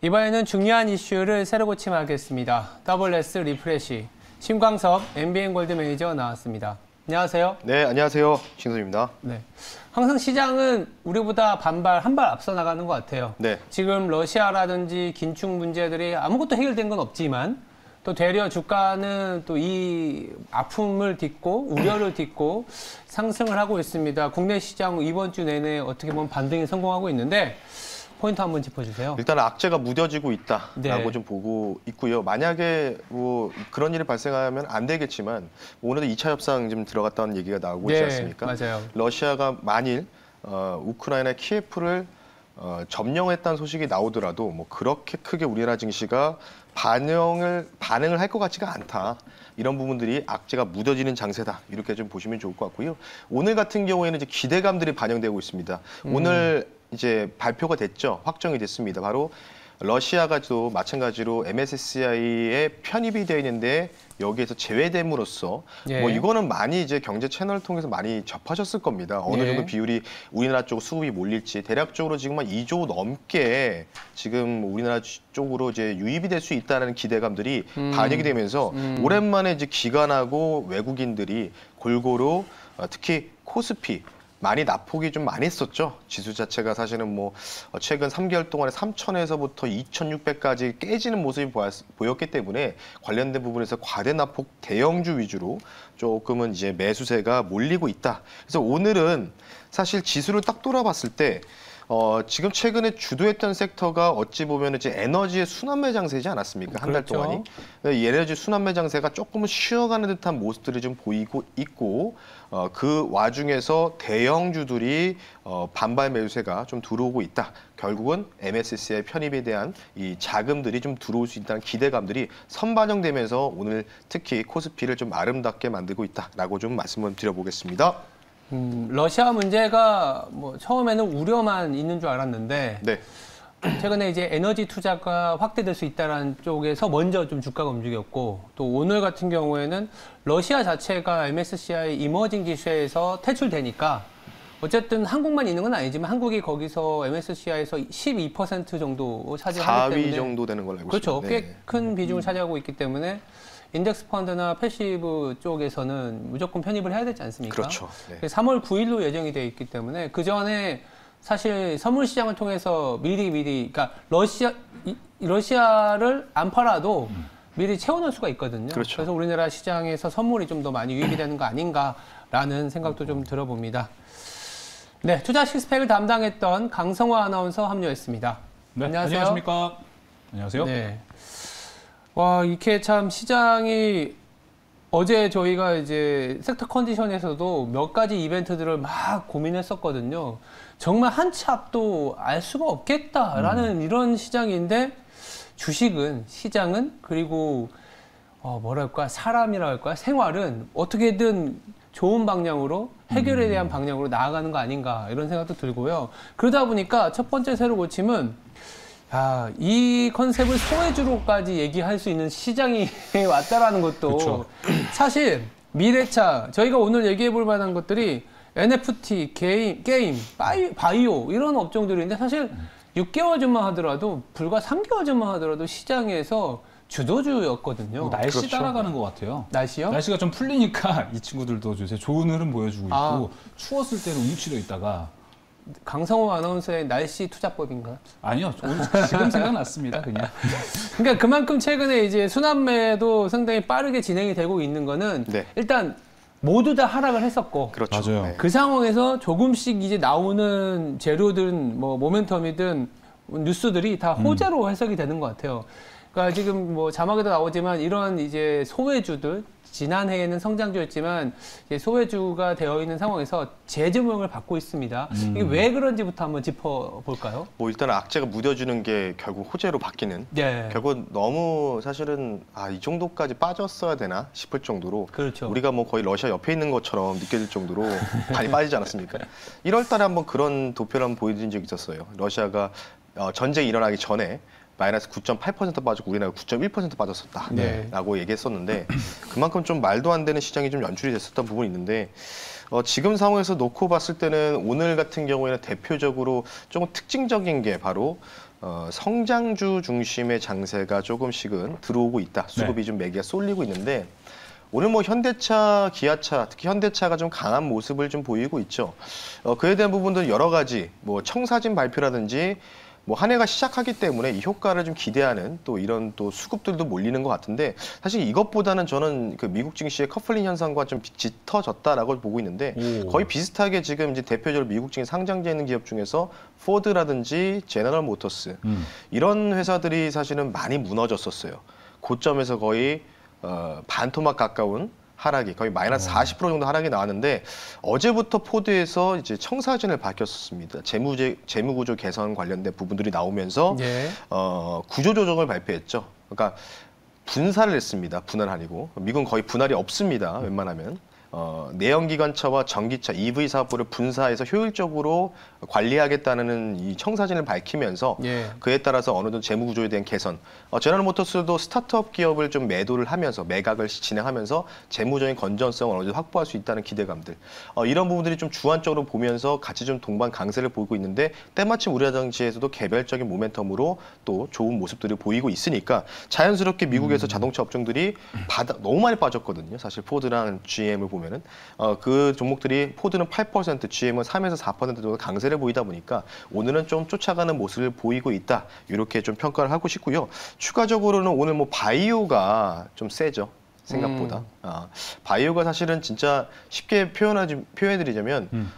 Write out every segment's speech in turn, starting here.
이번에는 중요한 이슈를 새로 고침하겠습니다. WS 리프레시 심광섭 MBN골드 매니저 나왔습니다. 안녕하세요. 네, 안녕하세요. 신선입니다. 네, 항상 시장은 우리보다 한 발 앞서 나가는 것 같아요. 네. 지금 러시아라든지 긴축 문제들이 아무것도 해결된 건 없지만 또 되려 주가는 또 이 아픔을 딛고 우려를 딛고 상승을 하고 있습니다. 국내 시장 이번 주 내내 어떻게 보면 반등에 성공하고 있는데 포인트 한번 짚어주세요. 일단 악재가 무뎌지고 있다라고 네. 좀 보고 있고요. 만약에 뭐 그런 일이 발생하면 안 되겠지만 오늘도 2차 협상 좀 들어갔다는 얘기가 나오고 있지 않습니까? 맞아요. 러시아가 만일 우크라이나 키예프를 점령했다는 소식이 나오더라도 뭐 그렇게 크게 우리나라 증시가 반응을 할 것 같지가 않다. 이런 부분들이 악재가 묻어지는 장세다. 이렇게 좀 보시면 좋을 것 같고요. 오늘 같은 경우에는 이제 기대감들이 반영되고 있습니다. 오늘 이제 발표가 됐죠. 확정이 됐습니다. 바로 러시아가 또 마찬가지로 MSCI에 편입이 되어 있는데 여기에서 제외됨으로써 예. 뭐 이거는 많이 이제 경제 채널을 통해서 많이 접하셨을 겁니다. 어느 예. 정도 비율이 우리나라 쪽 수급이 몰릴지 대략적으로 지금 한 2조 넘게 지금 우리나라 쪽으로 이제 유입이 될 수 있다는 기대감들이 반영이 되면서 오랜만에 이제 기관하고 외국인들이 골고루 특히 코스피 많이 낙폭이 좀 많이 했었죠. 지수 자체가 사실은 뭐 최근 3개월 동안에 3,000에서부터 2,600까지 깨지는 모습이 보였기 때문에 관련된 부분에서 과대 낙폭 대형주 위주로 조금은 이제 매수세가 몰리고 있다. 그래서 오늘은 사실 지수를 딱 돌아봤을 때 지금 최근에 주도했던 섹터가 어찌 보면 이제 에너지의 순환매 장세지 않았습니까? 한 달 그렇죠. 동안이. 이 에너지 순환매 장세가 조금은 쉬어가는 듯한 모습들이 좀 보이고 있고 그 와중에서 대형주들이 반발 매수세가 좀 들어오고 있다. 결국은 MSCI 편입에 대한 이 자금들이 좀 들어올 수 있다는 기대감들이 선반영되면서 오늘 특히 코스피를 좀 아름답게 만들고 있다라고 좀 말씀을 드려보겠습니다. 러시아 문제가 뭐 처음에는 우려만 있는 줄 알았는데 네. 최근에 이제 에너지 투자가 확대될 수 있다는 쪽에서 먼저 좀 주가가 움직였고 또 오늘 같은 경우에는 러시아 자체가 MSCI 이머징 지수에서 퇴출되니까 어쨌든 한국만 있는 건 아니지만 한국이 거기서 MSCI에서 12% 정도 차지하기 4위 때문에 정도 되는 걸로 알고 그렇죠. 있습니다. 꽤 큰 비중을 차지하고 있기 때문에 인덱스 펀드나 패시브 쪽에서는 무조건 편입을 해야 되지 않습니까? 그렇죠. 네. 3월 9일로 예정이 되어 있기 때문에 그 전에 사실 선물 시장을 통해서 미리 그러니까 러시아를 안 팔아도 미리 채워놓을 수가 있거든요. 그렇죠. 그래서 우리나라 시장에서 선물이 좀 더 많이 유입이 되는 거 아닌가라는 생각도 좀 들어봅니다. 네, 투자 식스팩을 담당했던 강성화 아나운서 합류했습니다. 네, 안녕하세요. 안녕하십니까? 안녕하세요. 네. 와, 이렇게 참 시장이 어제 저희가 이제 섹터 컨디션에서도 몇 가지 이벤트들을 막 고민했었거든요. 정말 한 치 앞도 알 수가 없겠다라는 이런 시장인데 주식은, 시장은, 그리고 뭐랄까, 사람이라 할까, 생활은 어떻게든 좋은 방향으로 해결에 대한 방향으로 나아가는 거 아닌가 이런 생각도 들고요. 그러다 보니까 첫 번째 새로 고침은 이 컨셉을 소외주로까지 얘기할 수 있는 시장이 왔다라는 것도 그쵸. 사실 미래차 저희가 오늘 얘기해 볼 만한 것들이 NFT, 게임, 바이오 이런 업종들인데 사실 6개월 전만 하더라도 불과 3개월 전만 하더라도 시장에서 주도주였거든요. 날씨 그렇죠. 따라가는 것 같아요. 날씨요? 날씨가 좀 풀리니까 이 친구들도 요새 좋은 흐름 보여주고 있고 추웠을 때는 움츠려 있다가 강성호 아나운서의 날씨 투자법인가요? 아니요. 오늘 지금 생각났습니다. 그냥. 그러니까 그만큼 최근에 이제 순환매도 상당히 빠르게 진행이 되고 있는 거는 네. 일단 모두 다 하락을 했었고 그렇죠. 맞아요. 네. 그 상황에서 조금씩 이제 나오는 재료든 뭐 모멘텀이든 뉴스들이 다 호재로 해석이 되는 것 같아요. 그러니까 지금 뭐 자막에도 나오지만 이런 이제 소외주들 지난해에는 성장주였지만 이제 소외주가 되어 있는 상황에서 재조명을 받고 있습니다. 이게 왜 그런지부터 한번 짚어볼까요? 뭐 일단 악재가 무뎌지는 게 결국 호재로 바뀌는. 네. 결국 너무 사실은 이 정도까지 빠졌어야 되나 싶을 정도로 그렇죠. 우리가 뭐 거의 러시아 옆에 있는 것처럼 느껴질 정도로 많이 빠지지 않았습니까? 1월 달에 한번 그런 도표를 한번 보여드린 적이 있었어요. 러시아가 전쟁이 일어나기 전에 마이너스 9.8% 빠지고 우리나라가 9.1% 빠졌었다라고 네. 얘기했었는데 그만큼 좀 말도 안 되는 시장이 좀 연출이 됐었던 부분이 있는데 지금 상황에서 놓고 봤을 때는 오늘 같은 경우에는 대표적으로 조금 특징적인 게 바로 성장주 중심의 장세가 조금씩은 들어오고 있다. 수급이 좀 매기가 쏠리고 있는데 오늘 뭐 현대차, 기아차, 특히 현대차가 좀 강한 모습을 좀 보이고 있죠. 그에 대한 부분들은 여러 가지 뭐 청사진 발표라든지 뭐 한 해가 시작하기 때문에 이 효과를 좀 기대하는 또 이런 또 수급들도 몰리는 것 같은데 사실 이것보다는 저는 그 미국 증시의 커플링 현상과 좀 짙어졌다라고 보고 있는데 거의 비슷하게 지금 이제 대표적으로 미국 증시 상장돼 있는 기업 중에서 포드라든지 제너럴 모터스 이런 회사들이 사실은 많이 무너졌었어요. 고점에서 거의 반토막 가까운 하락이 거의 마이너스 40% 정도 하락이 나왔는데 어제부터 포드에서 이제 청사진을 밝혔었습니다. 재무구조 개선 관련된 부분들이 나오면서 구조조정을 발표했죠. 그러니까 분사를 했습니다. 분할 아니고 미국은 거의 분할이 없습니다. 웬만하면. 내연기관차와 전기차, EV 사업부를 분사해서 효율적으로 관리하겠다는 이 청사진을 밝히면서 그에 따라서 어느 정도 재무 구조에 대한 개선. 제너럴 모터스도 스타트업 기업을 좀 매도를 하면서 매각을 진행하면서 재무적인 건전성을 어느 정도 확보할 수 있다는 기대감들. 이런 부분들이 좀 주안적으로 보면서 같이 좀 동반 강세를 보이고 있는데 때마침 우리나라 증시에서도 개별적인 모멘텀으로 또 좋은 모습들을 보이고 있으니까 자연스럽게 미국에서 자동차 업종들이 너무 많이 빠졌거든요. 사실 포드랑 GM을 보면은 그 종목들이 포드는 8%, GM은 3에서 4% 정도 강세를 보이다 보니까 오늘은 좀 쫓아가는 모습을 보이고 있다. 이렇게 좀 평가를 하고 싶고요. 추가적으로는 오늘 뭐 바이오가 좀 세죠. 생각보다. 바이오가 사실은 진짜 쉽게 표현해드리자면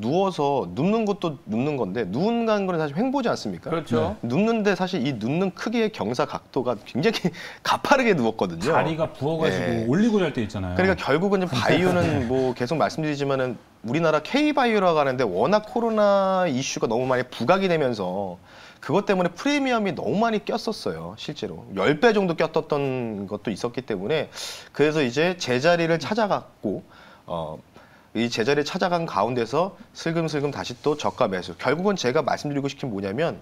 누워서 눕는 것도 눕는 건데 누운다는 건 사실 횡보지 않습니까? 그렇죠. 눕는데 사실 이 눕는 크기의 경사 각도가 굉장히 가파르게 누웠거든요. 다리가 부어가지고 올리고 잘 때 있잖아요. 그러니까 결국은 바이오는 뭐 계속 말씀드리지만은 우리나라 K바이오라고 하는데 워낙 코로나 이슈가 너무 많이 부각이 되면서 그것 때문에 프리미엄이 너무 많이 꼈었어요. 실제로 10배 정도 꼈었던 것도 있었기 때문에 그래서 이제 제자리를 찾아갔고 이 제자리를 찾아간 가운데서 슬금슬금 다시 또 저가 매수. 결국은 제가 말씀드리고 싶은 게 뭐냐면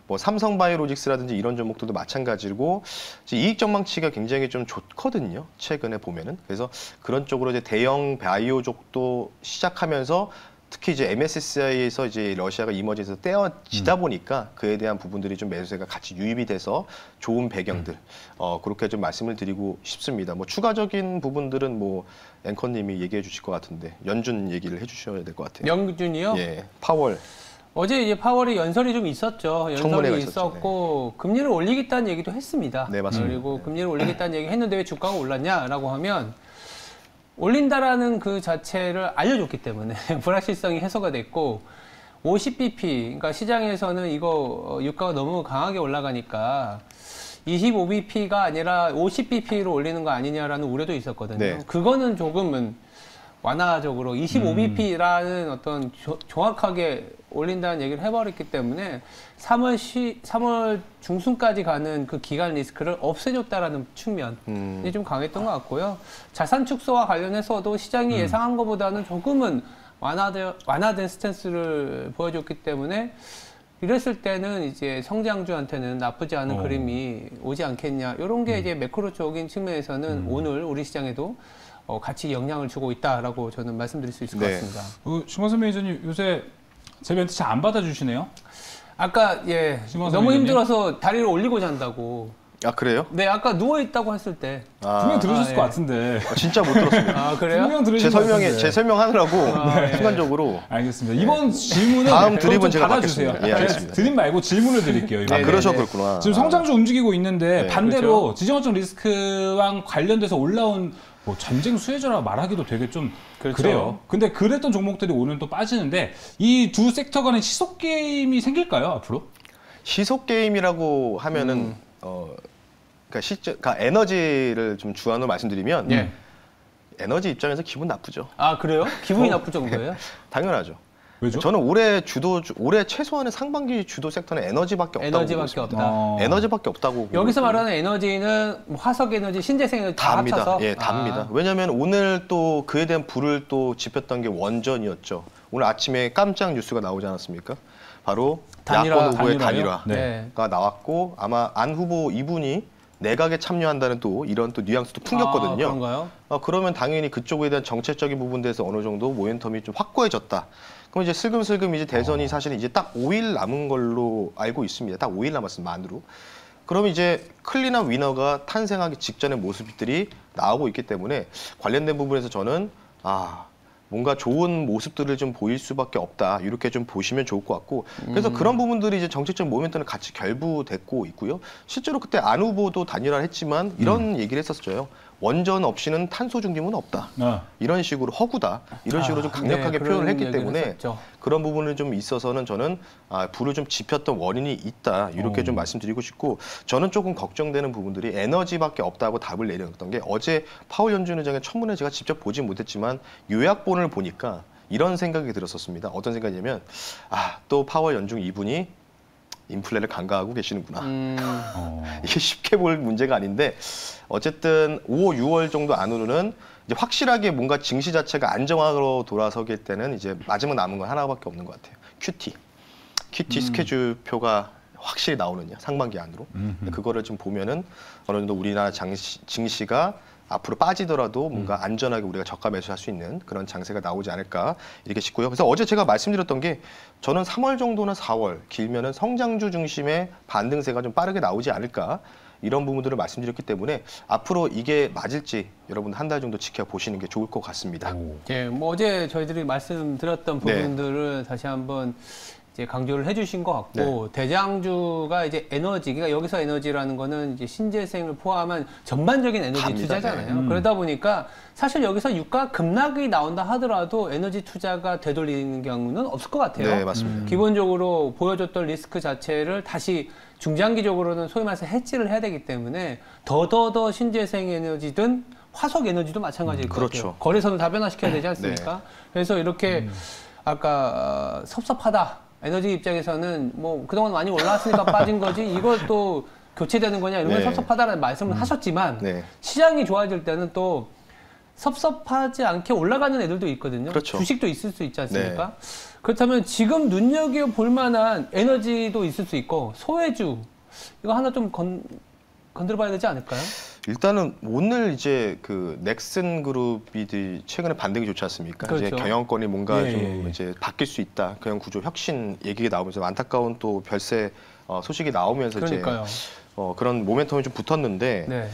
뭐 삼성바이오로직스라든지 이런 종목들도 마찬가지고 이익 전망치가 굉장히 좀 좋거든요. 최근에 보면은. 그래서 그런 쪽으로 이제 대형 바이오 쪽도 시작하면서 특히 이제 MSCI에서 이제 러시아가 이머지에서 떼어지다 보니까 그에 대한 부분들이 좀 매수세가 같이 유입이 돼서 좋은 배경들 그렇게 좀 말씀을 드리고 싶습니다. 뭐 추가적인 부분들은 뭐 앵커님이 얘기해 주실 것 같은데 연준 얘기를 해주셔야 될 것 같아요. 연준이요? 예, 파월. 어제 이제 파월이 연설이 좀 있었죠. 연설이 있었고 금리를 올리겠다는 얘기도 했습니다. 네, 맞습니다. 그리고 금리를 올리겠다는 얘기 했는데 왜 주가가 올랐냐라고 하면 올린다라는 그 자체를 알려줬기 때문에 불확실성이 해소가 됐고 50bp, 그러니까 시장에서는 이거 유가가 너무 강하게 올라가니까 25bp가 아니라 50bp로 올리는 거 아니냐라는 우려도 있었거든요. 네. 그거는 조금은 완화적으로 25bp라는 어떤 정확하게 올린다는 얘기를 해버렸기 때문에 3월 중순까지 가는 그 기간 리스크를 없애줬다라는 측면이 좀 강했던 것 같고요. 자산 축소와 관련해서도 시장이 예상한 것보다는 조금은 완화된 스탠스를 보여줬기 때문에 이랬을 때는 이제 성장주한테는 나쁘지 않은 그림이 오지 않겠냐. 이런 게 이제 매크로적인 측면에서는 오늘 우리 시장에도 같이 영향을 주고 있다라고 저는 말씀드릴 수 있을 것 같습니다. 신광선 매니저님 요새 제 멘트 잘 안 받아주시네요? 아까 너무 힘들어서 다리를 올리고 잔다고. 아 그래요? 네, 아까 누워 있다고 했을 때 분명 들으셨을 것 같은데. 진짜 못 들었습니다. 아 그래요? 분명 들으신 것 같은데. 제 설명하느라고 순간적으로. 알겠습니다. 이번 질문은 다음 드립은 제가 받아주세요. 받겠습니다. 예, 알겠습니다. 드립 말고 질문을 드릴게요. 아 그렇구나. 지금 성장주 움직이고 있는데 네, 반대로 그렇죠. 지정학적 리스크랑 관련돼서 올라온 뭐 전쟁 수혜자라 말하기도 되게 좀 그렇죠. 그래요. 근데 그랬던 종목들이 오늘 또 빠지는데 이 두 섹터 간의 시속 게임이 생길까요 앞으로? 시속 게임이라고 하면은 그러니까 에너지를 좀 주안으로 말씀드리면 에너지 입장에서 기분 나쁘죠. 아 그래요? 기분이 나쁠 정도예요? 당연하죠. 왜죠? 저는 올해 최소한의 상반기 주도 섹터는 에너지밖에 없다고 보고 있습니다. 에너지밖에 없다고. 여기서 말하는 에너지는 화석 에너지, 신재생 에너지 다 답니다. 합쳐서? 예, 답니다. 왜냐하면 오늘 또 그에 대한 불을 또 지폈던 게 원전이었죠. 오늘 아침에 깜짝 뉴스가 나오지 않았습니까? 바로 야권 후보의 단일화가 나왔고 아마 안 후보 이분이 내각에 참여한다는 또 이런 또 뉘앙스도 풍겼거든요. 그런가요? 그러면 당연히 그쪽에 대한 정책적인 부분에서 어느 정도 모멘텀이 좀 확고해졌다. 그럼 이제 슬금슬금 이제 대선이 사실은 이제 딱 5일 남은 걸로 알고 있습니다. 딱 5일 남았습니다. 만으로. 그럼 이제 클린한 위너가 탄생하기 직전의 모습들이 나오고 있기 때문에 관련된 부분에서 저는 뭔가 좋은 모습들을 좀 보일 수밖에 없다. 이렇게 좀 보시면 좋을 것 같고. 그래서 그런 부분들이 이제 정책적 모멘텀을 같이 결부됐고 있고요. 실제로 그때 안 후보도 단일화를 했지만 이런 얘기를 했었어요. 원전 없이는 탄소 중립은 없다. 이런 식으로 허구다. 이런 식으로 좀 강력하게 네, 표현을 했기 얘기를 때문에 했었죠. 그런 부분을 좀 있어서는 저는 불을 좀 지폈던 원인이 있다. 이렇게 좀 말씀드리고 싶고 저는 조금 걱정되는 부분들이 에너지밖에 없다고 답을 내렸던 게 어제 파월 연준 의장의 청문회 제가 직접 보진 못했지만 요약본을 보니까 이런 생각이 들었었습니다. 어떤 생각이냐면 또 파월 연중 이분이 인플레를 간과하고 계시는구나. 이게 쉽게 볼 문제가 아닌데 어쨌든 5, 6월 정도 안으로는 이제 확실하게 뭔가 증시 자체가 안정화로 돌아서길 때는 이제 마지막 남은 건 하나밖에 없는 것 같아요. QT 스케줄표가 확실히 나오느냐 상반기 안으로. 그거를 좀 보면은 어느 정도 우리나라 증시가 앞으로 빠지더라도 뭔가 안전하게 우리가 저가 매수할 수 있는 그런 장세가 나오지 않을까 이렇게 싶고요. 그래서 어제 제가 말씀드렸던 게 저는 3월 정도나 4월 길면은 성장주 중심의 반등세가 좀 빠르게 나오지 않을까 이런 부분들을 말씀드렸기 때문에 앞으로 이게 맞을지 여러분 한 달 정도 지켜보시는 게 좋을 것 같습니다. 예, 뭐 어제 저희들이 말씀드렸던 부분들을 다시 한번 이제 강조를 해주신 것 같고 대장주가 이제 에너지, 그러니까 여기서 에너지라는 거는 이제 신재생을 포함한 전반적인 에너지 투자잖아요. 그러다 보니까 사실 여기서 유가 급락이 나온다 하더라도 에너지 투자가 되돌리는 경우는 없을 것 같아요. 네, 맞습니다. 기본적으로 보여줬던 리스크 자체를 다시 중장기적으로는 소위 말해서 해지를 해야 되기 때문에 더더더 신재생 에너지든 화석 에너지도 마찬가지일 것 같아요. 거래선을 다 변화시켜야 되지 않습니까? 그래서 이렇게 아까 섭섭하다. 에너지 입장에서는 뭐 그동안 많이 올라왔으니까 빠진 거지 이걸 또 교체되는 거냐 이러면 섭섭하다는 말씀을 하셨지만 시장이 좋아질 때는 또 섭섭하지 않게 올라가는 애들도 있거든요. 그렇죠. 주식도 있을 수 있지 않습니까? 그렇다면 지금 눈여겨볼 만한 에너지도 있을 수 있고 소외주 이거 하나 좀 건드려봐야 되지 않을까요? 일단은 오늘 이제 그 넥슨 그룹이 최근에 반등이 좋지 않습니까? 그렇죠. 이제 경영권이 뭔가 좀 이제 바뀔 수 있다. 경영 구조 혁신 얘기가 나오면서 안타까운 또 별세 소식이 나오면서 그러니까요. 이제 그런 모멘텀이 좀 붙었는데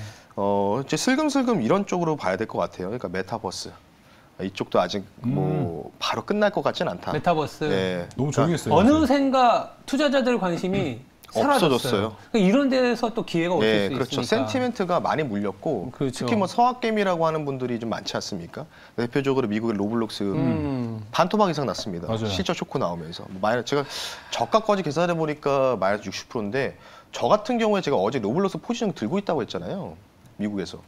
이제 슬금슬금 이런 쪽으로 봐야 될 것 같아요. 그러니까 메타버스. 이쪽도 아직 뭐 바로 끝날 것 같진 않다. 메타버스. 너무 조용했어요. 어느샌가 투자자들 관심이 없어졌어요. 그러니까 이런 데서 또 기회가 올 수 있으니까. 그렇죠. 센티멘트가 많이 물렸고 특히 뭐 서학게임이라고 하는 분들이 좀 많지 않습니까? 대표적으로 미국의 로블록스 반토막 이상 났습니다. 맞아요. 실적 쇼크 나오면서 제가 저가까지 계산해 보니까 마이너스 60%인데 저 같은 경우에 제가 어제 로블록스 포지션 들고 있다고 했잖아요. 미국에서.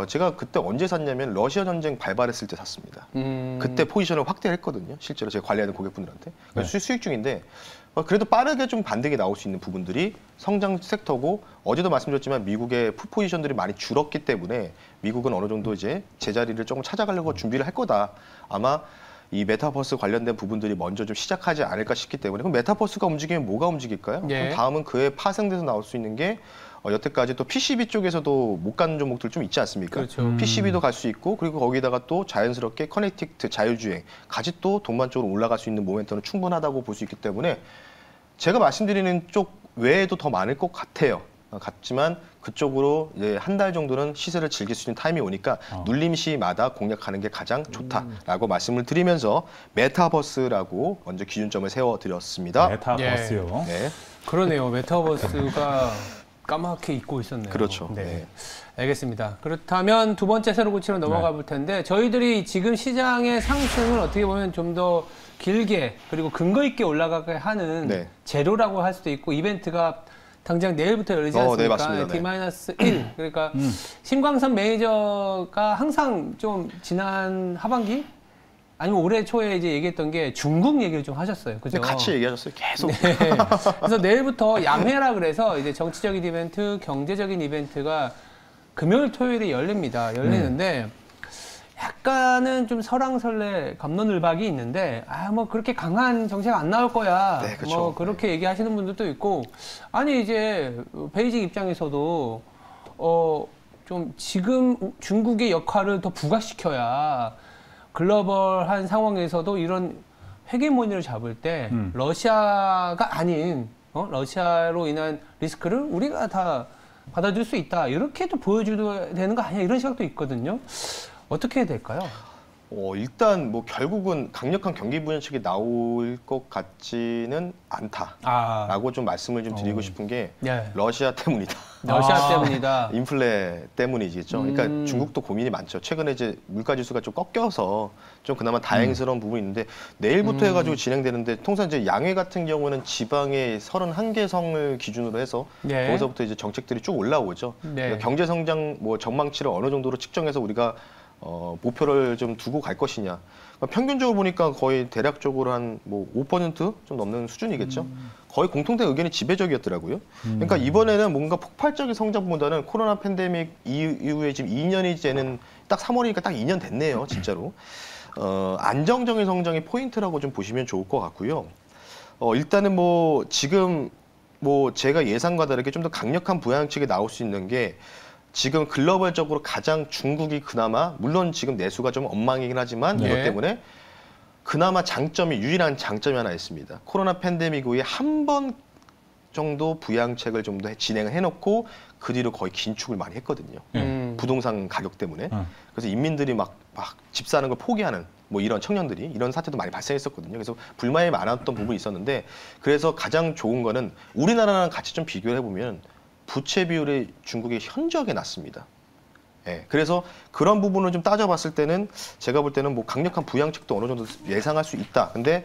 제가 그때 언제 샀냐면 러시아 전쟁 발발했을 때 샀습니다. 그때 포지션을 확대했거든요. 실제로 제가 관리하는 고객분들한테. 수익 중인데 그래도 빠르게 좀 반등이 나올 수 있는 부분들이 성장 섹터고 어제도 말씀드렸지만 미국의 풋 포지션들이 많이 줄었기 때문에 미국은 어느 정도 이제 제자리를 조금 찾아가려고 준비를 할 거다. 아마 이 메타버스 관련된 부분들이 먼저 좀 시작하지 않을까 싶기 때문에 그럼 메타버스가 움직이면 뭐가 움직일까요? 그럼 다음은 그에 파생돼서 나올 수 있는 게 여태까지 또 PCB 쪽에서도 못 가는 종목들 좀 있지 않습니까? 그렇죠. PCB도 갈 수 있고 그리고 거기다가 또 자연스럽게 커넥틱트 자율주행 같이 또 동반 쪽으로 올라갈 수 있는 모멘텀은 충분하다고 볼 수 있기 때문에 제가 말씀드리는 쪽 외에도 더 많을 것 같아요. 같지만 그쪽으로 이제 한 달 정도는 시세를 즐길 수 있는 타임이 오니까 눌림시마다 공략하는 게 가장 좋다라고 말씀을 드리면서 메타버스라고 먼저 기준점을 세워드렸습니다. 메타버스요. 그러네요. 메타버스가 까맣게 잊고 있었네요. 그렇죠. 알겠습니다. 그렇다면 두 번째 새로 고치로 넘어가 볼 텐데 저희들이 지금 시장의 상승을 어떻게 보면 좀 더 길게 그리고 근거 있게 올라가게 하는 재료라고 할 수도 있고 이벤트가 당장 내일부터 열리지 않습니까? 네, 맞습니다. D-1 그러니까 신광선 매니저가 항상 좀 지난 하반기 아니면 올해 초에 이제 얘기했던 게 중국 얘기를 좀 하셨어요. 그죠? 같이 얘기하셨어요. 계속. 그래서 내일부터 양회라 그래서 이제 정치적인 이벤트, 경제적인 이벤트가 금요일, 토요일에 열립니다. 열리는데 약간은 좀 설왕설래 갑론을박이 있는데 뭐 그렇게 강한 정책 안 나올 거야. 그렇죠. 뭐 그렇게 얘기하시는 분들도 있고 아니 이제 베이징 입장에서도 좀 지금 중국의 역할을 더 부각시켜야 글로벌한 상황에서도 이런 헤게모니를 잡을 때 러시아가 아닌 러시아로 인한 리스크를 우리가 다 받아줄 수 있다. 이렇게도 보여줘야 되는 거 아니야? 이런 생각도 있거든요. 어떻게 해야 될까요? 일단 뭐 결국은 강력한 경기 부양책이 나올 것 같지는 않다라고 좀 말씀을 좀 드리고 싶은 게 러시아 때문이다. 러시아 때문이다. 인플레 때문이겠죠. 그러니까 중국도 고민이 많죠. 최근에 이제 물가 지수가 좀 꺾여서 좀 그나마 다행스러운 부분이 있는데 내일부터 해가지고 진행되는데 통상 이제 양회 같은 경우는 지방의 31개 성을 기준으로 해서 거기서부터 이제 정책들이 쭉 올라오죠. 그러니까 경제 성장 뭐 전망치를 어느 정도로 측정해서 우리가 목표를 좀 두고 갈 것이냐. 평균적으로 보니까 거의 대략적으로 한 뭐 5% 좀 넘는 수준이겠죠. 거의 공통된 의견이 지배적이었더라고요. 그러니까 이번에는 뭔가 폭발적인 성장보다는 코로나 팬데믹 이후에 지금 2년이 되는 딱 3월이니까 딱 2년 됐네요, 진짜로. 안정적인 성장이 포인트라고 좀 보시면 좋을 것 같고요. 일단은 뭐 지금 뭐 제가 예상과 다르게 좀 더 강력한 부양책이 나올 수 있는 게 지금 글로벌적으로 가장 중국이 그나마 물론 지금 내수가 좀 엉망이긴 하지만 이것 때문에 그나마 유일한 장점이 하나 있습니다. 코로나 팬데믹 후에 한 번 정도 부양책을 좀 더 진행을 해놓고 그 뒤로 거의 긴축을 많이 했거든요. 부동산 가격 때문에. 그래서 인민들이 막 집 사는 걸 포기하는 뭐 이런 청년들이 이런 사태도 많이 발생했었거든요. 그래서 불만이 많았던 부분이 있었는데 그래서 가장 좋은 거는 우리나라랑 같이 좀 비교를 해보면 부채 비율이 중국이 현저하게 낮습니다. 그래서 그런 부분을 좀 따져봤을 때는 제가 볼 때는 뭐 강력한 부양책도 어느 정도 예상할 수 있다. 근데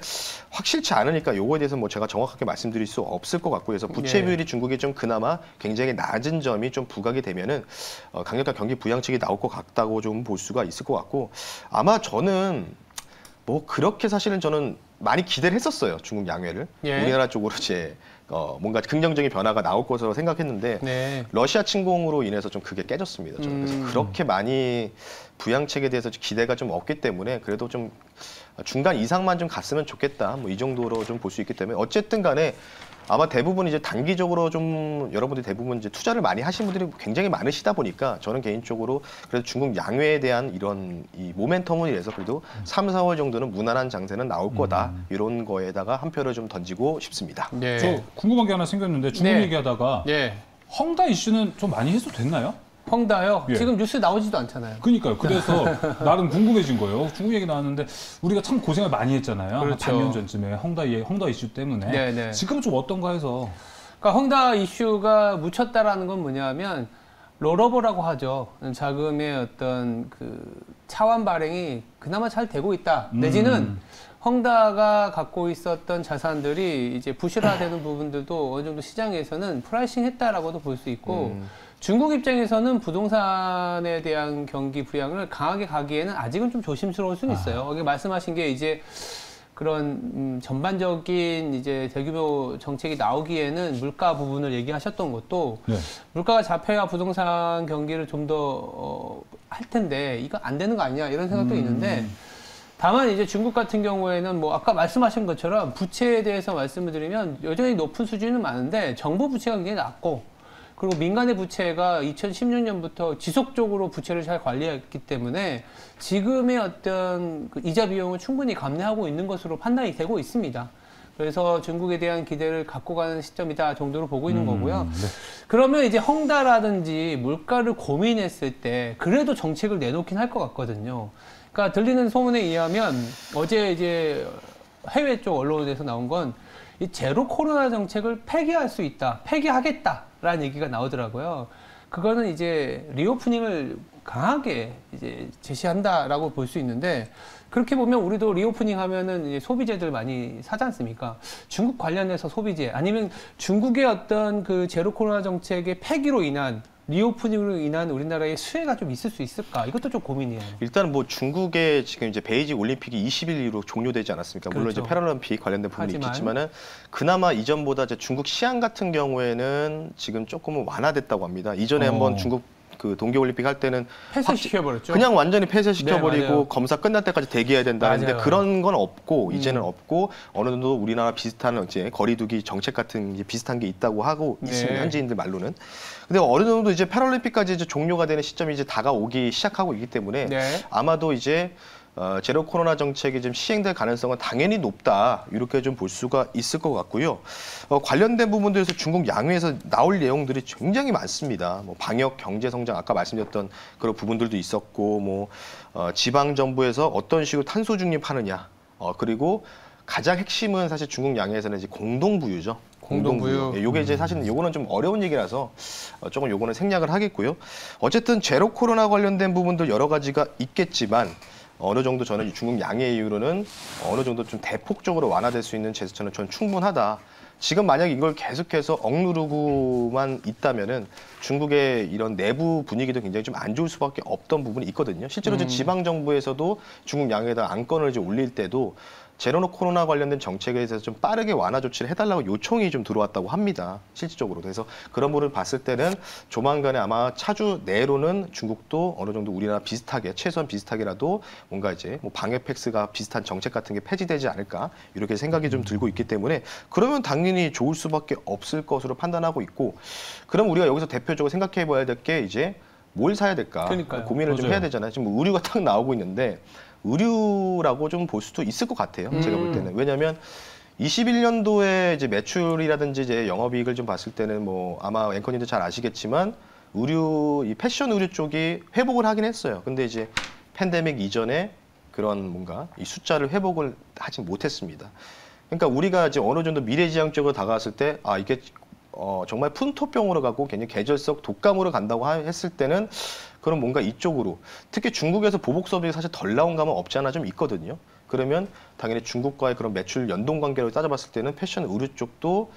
확실치 않으니까 요거에 대해서 뭐 제가 정확하게 말씀드릴 수 없을 것 같고 그래서 부채 비율이 중국이 좀 그나마 굉장히 낮은 점이 좀 부각이 되면은 강력한 경기 부양책이 나올 것 같다고 좀 볼 수가 있을 것 같고 아마 저는 뭐 그렇게 사실은 저는 많이 기대를 했었어요. 중국 양회를. 우리나라 쪽으로 이제 뭔가 긍정적인 변화가 나올 것으로 생각했는데 러시아 침공으로 인해서 좀 그게 깨졌습니다. 저는. 그래서 그렇게 많이 부양책에 대해서 기대가 좀 없기 때문에 그래도 좀 중간 이상만 좀 갔으면 좋겠다. 뭐 이 정도로 좀 볼 수 있기 때문에 어쨌든 간에 아마 대부분 이제 단기적으로 좀 여러분들이 대부분 이제 투자를 많이 하신 분들이 굉장히 많으시다 보니까 저는 개인적으로 그래도 중국 양회에 대한 이런 이 모멘텀을 위해서 그래도 3, 4월 정도는 무난한 장세는 나올 거다. 이런 거에다가 한 표를 좀 던지고 싶습니다. 저 궁금한 게 하나 생겼는데 중국 얘기하다가 헝다 이슈는 좀 많이 해소됐나요? 헝다요? 지금 뉴스 나오지도 않잖아요. 그러니까요. 그래서 나름 궁금해진 거예요. 중국 얘기 나왔는데 우리가 참 고생을 많이 했잖아요. 한 반년 전쯤에 헝다 이슈 때문에. 지금은 좀 어떤가 해서. 그러니까 헝다 이슈가 묻혔다라는 건 뭐냐면 롤오버라고 하죠. 자금의 어떤 그 차환 발행이 그나마 잘 되고 있다. 내지는 헝다가 갖고 있었던 자산들이 이제 부실화되는 부분들도 어느 정도 시장에서는 프라이싱 했다라고도 볼 수 있고 중국 입장에서는 부동산에 대한 경기 부양을 강하게 가기에는 아직은 좀 조심스러울 수는 있어요. 여기 말씀하신 게 이제 그런 전반적인 이제 대규모 정책이 나오기에는 물가 부분을 얘기하셨던 것도 물가가 잡혀야 부동산 경기를 좀 더 할 텐데 이거 안 되는 거 아니냐 이런 생각도 있는데 다만 이제 중국 같은 경우에는 뭐 아까 말씀하신 것처럼 부채에 대해서 말씀을 드리면 여전히 높은 수준은 많은데 정부 부채가 굉장히 낮고 그리고 민간의 부채가 2016년부터 지속적으로 부채를 잘 관리했기 때문에 지금의 어떤 그 이자 비용을 충분히 감내하고 있는 것으로 판단이 되고 있습니다. 그래서 중국에 대한 기대를 갖고 가는 시점이다 정도로 보고 있는 거고요. 그러면 이제 헝다라든지 물가를 고민했을 때 그래도 정책을 내놓긴 할 것 같거든요. 그러니까 들리는 소문에 의하면 어제 이제 해외 쪽 언론에서 나온 건 이 제로 코로나 정책을 폐기할 수 있다, 폐기하겠다라는 얘기가 나오더라고요. 그거는 이제 리오프닝을 강하게 이제 제시한다라고 볼 수 있는데 그렇게 보면 우리도 리오프닝 하면은 이제 소비재들 많이 사지 않습니까? 중국 관련해서 소비재 아니면 중국의 어떤 그 제로 코로나 정책의 폐기로 인한 리오프닝으로 인한 우리나라의 수혜가 좀 있을 수 있을까? 이것도 좀 고민이에요. 일단 뭐 중국의 지금 이제 베이징 올림픽이 20일 로 종료되지 않았습니까? 물론 이제 패럴림픽 관련된 부분이 있겠지만은 그나마 이전보다 이제 중국 시안 같은 경우에는 지금 조금은 완화됐다고 합니다. 이전에 한번 중국 그 동계올림픽 할 때는 폐쇄시켜버렸죠. 그냥 완전히 폐쇄시켜버리고 검사 끝날 때까지 대기해야 된다는데 그런 건 없고 이제는 없고 어느 정도 우리나라 비슷한 이제 거리두기 정책 같은 게 비슷한 게 있다고 하고 있습니다. 현지인들 말로는. 근데 어느 정도 이제 패럴림픽까지 이제 종료가 되는 시점이 이제 다가오기 시작하고 있기 때문에 아마도 이제 제로 코로나 정책이 지금 시행될 가능성은 당연히 높다. 이렇게 좀 볼 수가 있을 것 같고요. 관련된 부분들에서 중국 양회에서 나올 내용들이 굉장히 많습니다. 뭐 방역, 경제 성장 아까 말씀드렸던 그런 부분들도 있었고, 뭐 지방 정부에서 어떤 식으로 탄소 중립하느냐, 그리고 가장 핵심은 사실 중국 양회에서는 이제 공동부유죠. 공동부유. 요게 이제 사실은 요거는 좀 어려운 얘기라서 조금 요거는 생략을 하겠고요. 어쨌든 제로 코로나 관련된 부분도 여러 가지가 있겠지만 어느 정도 저는 중국 양해 이후로는 어느 정도 좀 대폭적으로 완화될 수 있는 제스처는 저는 충분하다. 지금 만약 이걸 계속해서 억누르고만 있다면은 중국의 이런 내부 분위기도 굉장히 좀 안 좋을 수밖에 없던 부분이 있거든요. 실제로 지방 정부에서도 중국 양해에다 안건을 이제 올릴 때도 제로 코로나 관련된 정책에 대해서 좀 빠르게 완화 조치를 해달라고 요청이 좀 들어왔다고 합니다. 실질적으로. 그래서 그런 부분을 봤을 때는 조만간에 아마 차주 내로는 중국도 어느 정도 우리나라 비슷하게 최소한 비슷하게라도 뭔가 이제 뭐 방역팩스가 비슷한 정책 같은 게 폐지되지 않을까 이렇게 생각이 좀 들고 있기 때문에 그러면 당연히 좋을 수밖에 없을 것으로 판단하고 있고 그럼 우리가 여기서 대표적으로 생각해 봐야 될 게 이제 뭘 사야 될까 그러니까요. 고민을 좀 해야 되잖아요. 지금 뭐 의류가 딱 나오고 있는데 의류라고 좀 볼 수도 있을 것 같아요. 제가 볼 때는. 왜냐하면 21년도에 이제 매출이라든지 이제 영업이익을 좀 봤을 때는 뭐 아마 앵커님도 잘 아시겠지만 의류, 이 패션 의류 쪽이 회복을 하긴 했어요. 근데 이제 팬데믹 이전에 그런 뭔가 이 숫자를 회복을 하지 못했습니다. 그러니까 우리가 이제 어느 정도 미래지향적으로 다가왔을 때 아 이게 정말 푼토병으로 가고 괜히 계절성 독감으로 간다고 했을 때는 그럼 뭔가 이쪽으로 특히 중국에서 보복 수업이 사실 덜 나온 감은 없지 않아 좀 있거든요. 그러면 당연히 중국과의 그런 매출 연동 관계로 따져봤을 때는 패션 의류 쪽도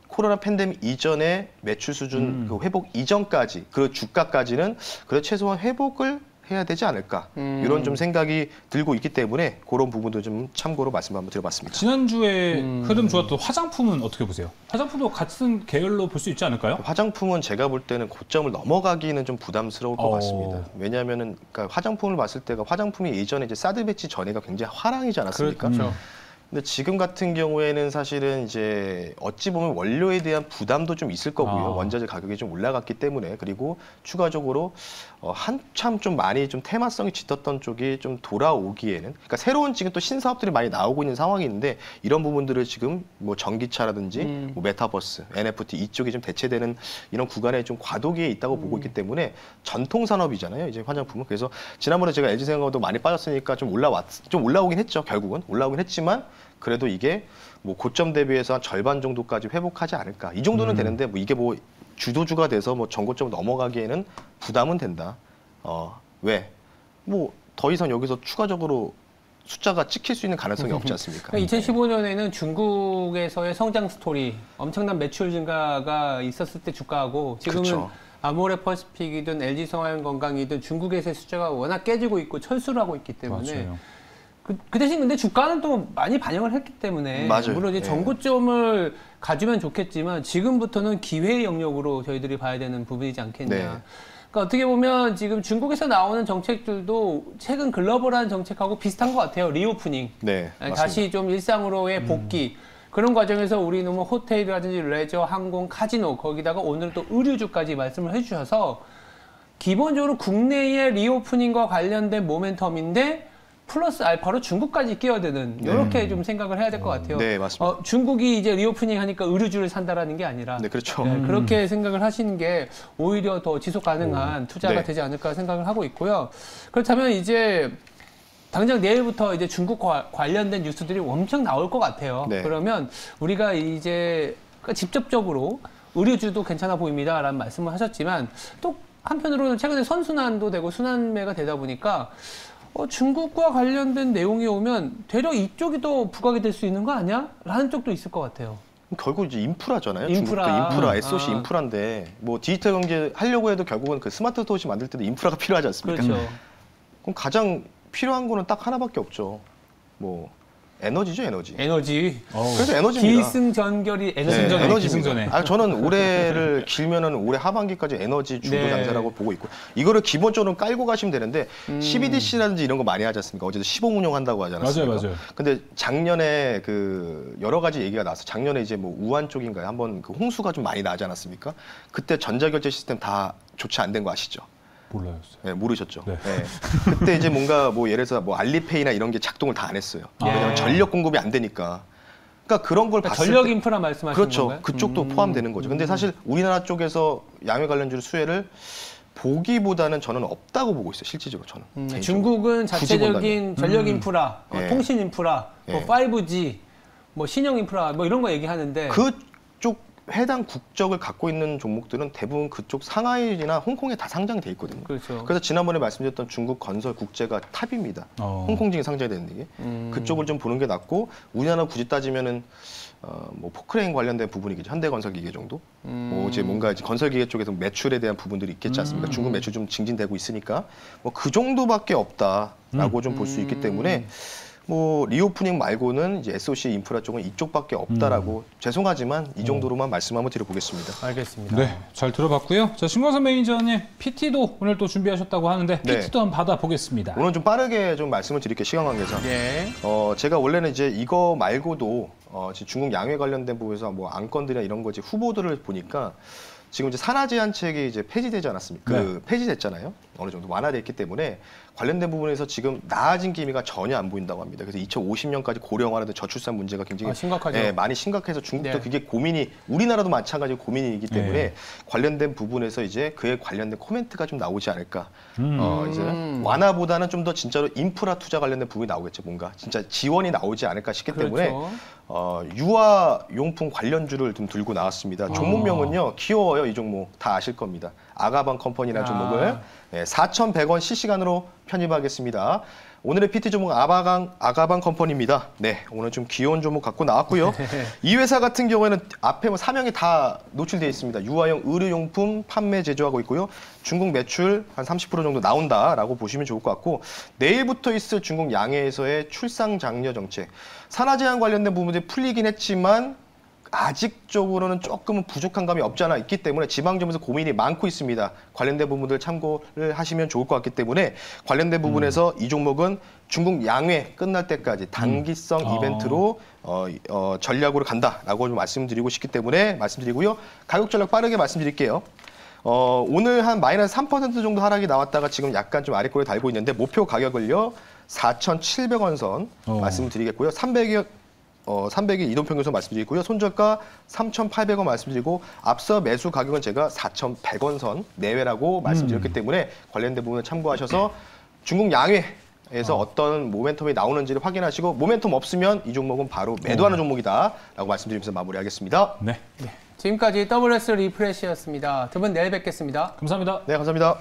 코로나 팬데믹 이전에 매출 수준 그 회복 이전까지 그 주가까지는 그래 최소한 회복을 해야 되지 않을까 이런 좀 생각이 들고 있기 때문에 그런 부분도 좀 참고로 말씀 한번 드려봤습니다. 지난주에 흐름 좋았던 화장품은 어떻게 보세요? 화장품도 같은 계열로 볼 수 있지 않을까요? 화장품은 제가 볼 때는 고점을 넘어가기는 좀 부담스러울 것 같습니다. 왜냐하면은 그러니까 화장품을 봤을 때가 화장품이 예전에 이제 사드 배치 전에가 굉장히 화랑이지 않았습니까? 그렇죠. 근데 지금 같은 경우에는 사실은 이제 어찌 보면 원료에 대한 부담도 좀 있을 거고요. 원자재 가격이 좀 올라갔기 때문에 그리고 추가적으로 한참 좀 많이 좀 테마성이 짙었던 쪽이 좀 돌아오기에는 그러니까 새로운 지금 또 신사업들이 많이 나오고 있는 상황이 있는데 이런 부분들을 지금 뭐 전기차라든지 뭐 메타버스, NFT 이쪽이 좀 대체되는 이런 구간에 좀 과도기에 있다고 보고 있기 때문에 전통 산업이잖아요. 이제 화장품은. 그래서 지난번에 제가 LG생활도 많이 빠졌으니까 좀 올라오긴 했죠. 결국은 올라오긴 했지만 그래도 이게 뭐 고점 대비해서 한 절반 정도까지 회복하지 않을까. 이 정도는 되는데 뭐 이게 뭐 주도주가 돼서 뭐 전고점 넘어가기에는 부담은 된다. 왜? 뭐 더 이상 여기서 추가적으로 숫자가 찍힐 수 있는 가능성이 없지 않습니까? 2015년에는 중국에서의 성장 스토리, 엄청난 매출 증가가 있었을 때 주가하고 지금은 그쵸. 아모레퍼시픽이든 LG생활건강이든 중국에서의 숫자가 워낙 깨지고 있고 철수를 하고 있기 때문에 맞아요. 그 대신 근데 주가는 또 많이 반영을 했기 때문에 맞아요. 물론 이제 전고점을 가지면 좋겠지만 지금부터는 기회의 영역으로 저희들이 봐야 되는 부분이지 않겠냐. 네. 그러니까 어떻게 보면 지금 중국에서 나오는 정책들도 최근 글로벌한 정책하고 비슷한 것 같아요. 리오프닝. 네, 맞습니다. 다시 좀 일상으로의 복귀. 그런 과정에서 우리는 뭐 호텔이라든지 레저, 항공, 카지노 거기다가 오늘 또 의류주까지 말씀을 해주셔서 기본적으로 국내의 리오프닝과 관련된 모멘텀인데 플러스 알파로 중국까지 끼어드는 이렇게 좀 생각을 해야 될 것 같아요. 네, 맞습니다. 중국이 이제 리오프닝 하니까 의류주를 산다라는 게 아니라 네, 그렇죠. 그렇게 생각을 하시는 게 오히려 더 지속 가능한 투자가 네. 되지 않을까 생각을 하고 있고요. 그렇다면 이제 당장 내일부터 이제 중국과 관련된 뉴스들이 엄청 나올 것 같아요. 네. 그러면 우리가 이제 직접적으로 의류주도 괜찮아 보입니다라는 말씀을 하셨지만 또 한편으로는 최근에 선순환도 되고 순환매가 되다 보니까 중국과 관련된 내용이 오면 되려 이쪽이 더 부각이 될 수 있는 거 아니야? 라는 쪽도 있을 것 같아요. 결국 이제 인프라잖아요. 인프라. 인프라, SOC 인프라인데 뭐 디지털 경제 하려고 해도 결국은 그 스마트 도시 만들 때도 인프라가 필요하지 않습니까? 그렇죠. 그럼 가장 필요한 거는 딱 하나밖에 없죠. 뭐 에너지죠, 에너지. 에너지. 그래서 에너지입니다. 기승전결이 네, 에너지입니다. 에너지입니다. 저는 올해를 길면은 올해 하반기까지 에너지 주도 네. 장세라고 보고 있고 이거를 기본적으로 깔고 가시면 되는데 CBDC라든지 이런 거 많이 하지 않습니까? 어제도 시범 운영한다고 하지 않았습니까? 맞아요. 근데 작년에 그 여러 가지 얘기가 나서 작년에 이제 뭐 우한 쪽인가요? 한번 그 홍수가 좀 많이 나지 않았습니까? 그때 전자결제 시스템 다 조치 안 된 거 아시죠? 몰라였어요. 네, 모르셨죠. 네. 네. 그때 이제 뭔가 뭐 예를 들어서 뭐 알리페이나 이런 게 작동을 다 안 했어요. 왜냐면 전력 공급이 안 되니까. 그러니까 그런 걸 봤을 전력 때 인프라 말씀하시는 그렇죠. 건가요? 그쪽도 포함되는 거죠. 근데 사실 우리나라 쪽에서 양회 관련주의 수혜를 보기보다는 저는 없다고 보고 있어요. 실질적으로 저는. 개인적으로. 중국은 자체적인 전력 인프라, 네. 통신 인프라, 뭐 네. 5G, 뭐 신형 인프라 뭐 이런 거 얘기하는데 그쪽 해당 국적을 갖고 있는 종목들은 대부분 그쪽 상하이나 홍콩에 다 상장이 돼 있거든요. 그렇죠. 그래서 지난번에 말씀드렸던 중국 건설 국제가 탑입니다. 홍콩증이 상장되는 게 그쪽을 좀 보는 게 낫고 우리나라 굳이 따지면은 뭐 포크레인 관련된 부분이겠죠. 현대건설기계 정도. 뭐 이제 뭔가 이제 건설기계 쪽에서 매출에 대한 부분들이 있겠지 않습니까? 중국 매출 좀 증진되고 있으니까 뭐 그 정도밖에 없다라고 좀 볼 수 있기 때문에. 뭐 리오프닝 말고는 이제 SOC 인프라 쪽은 이쪽밖에 없다라고 죄송하지만 이 정도로만 말씀 한번 드려보겠습니다. 알겠습니다. 네, 잘 들어봤고요. 자, 신광선 매니저님 PT도 오늘 또 준비하셨다고 하는데 네. PT도 한번 받아보겠습니다. 오늘 좀 빠르게 좀 말씀을 드릴게요. 시간 관계상. 네. 제가 원래는 이제 이거 말고도 지금 중국 양회 관련된 부분에서 뭐 안건들이나 이런 거 이제 후보들을 보니까 지금 이제 산하 제한책이 이제 폐지되지 않았습니까? 네. 폐지됐잖아요. 어느 정도 완화됐기 때문에 관련된 부분에서 지금 나아진 기미가 전혀 안 보인다고 합니다. 그래서 2050년까지 고령화라든 저출산 문제가 굉장히 심각하죠. 많이 심각해서 중국도 네. 그게 고민이 우리나라도 마찬가지로 고민이기 때문에 네. 관련된 부분에서 이제 그에 관련된 코멘트가 좀 나오지 않을까. 이제 완화보다는 좀 더 진짜로 인프라 투자 관련된 부분이 나오겠죠. 뭔가 진짜 지원이 나오지 않을까 싶기 때문에 유아용품 관련주를 좀 들고 나왔습니다. 종목명은요 귀여워요. 이 종목 다 아실 겁니다. 아가방 컴퍼니라는 종목을 4,100원 실시간으로 편입하겠습니다. 오늘의 PT 종목 아가방 컴퍼니입니다. 네, 오늘 좀 귀여운 종목 갖고 나왔고요. 이 회사 같은 경우에는 앞에 뭐 사명이 다 노출되어 있습니다. 유아용 의료용품 판매 제조하고 있고요. 중국 매출 한 30% 정도 나온다라고 보시면 좋을 것 같고 내일부터 있을 중국 양해에서의 출상 장려 정책, 산하 제한 관련된 부분들이 풀리긴 했지만 아직적으로는 조금은 부족한 감이 없지 않아 있기 때문에 지방점에서 고민이 많고 있습니다. 관련된 부분들 참고를 하시면 좋을 것 같기 때문에 관련된 부분에서 이 종목은 중국 양회 끝날 때까지 단기성 이벤트로 전략으로 간다라고 좀 말씀드리고 싶기 때문에 말씀드리고요. 가격 전략 빠르게 말씀드릴게요. 오늘 한 마이너스 3% 정도 하락이 나왔다가 지금 약간 좀 아래꼬리에 달고 있는데 목표 가격을요 4,700원 선 말씀드리겠고요. 300일 이동평균선 말씀드리고요. 손절가 3,800원 말씀드리고 앞서 매수 가격은 제가 4,100원 선 내외라고 말씀드렸기 때문에 관련된 부분을 참고하셔서 중국 양회에서 어떤 모멘텀이 나오는지를 확인하시고 모멘텀 없으면 이 종목은 바로 매도하는 종목이다라고 말씀드리면서 마무리하겠습니다. 네. 지금까지 WS 리프레시였습니다. 두 분 내일 뵙겠습니다. 감사합니다. 네, 감사합니다.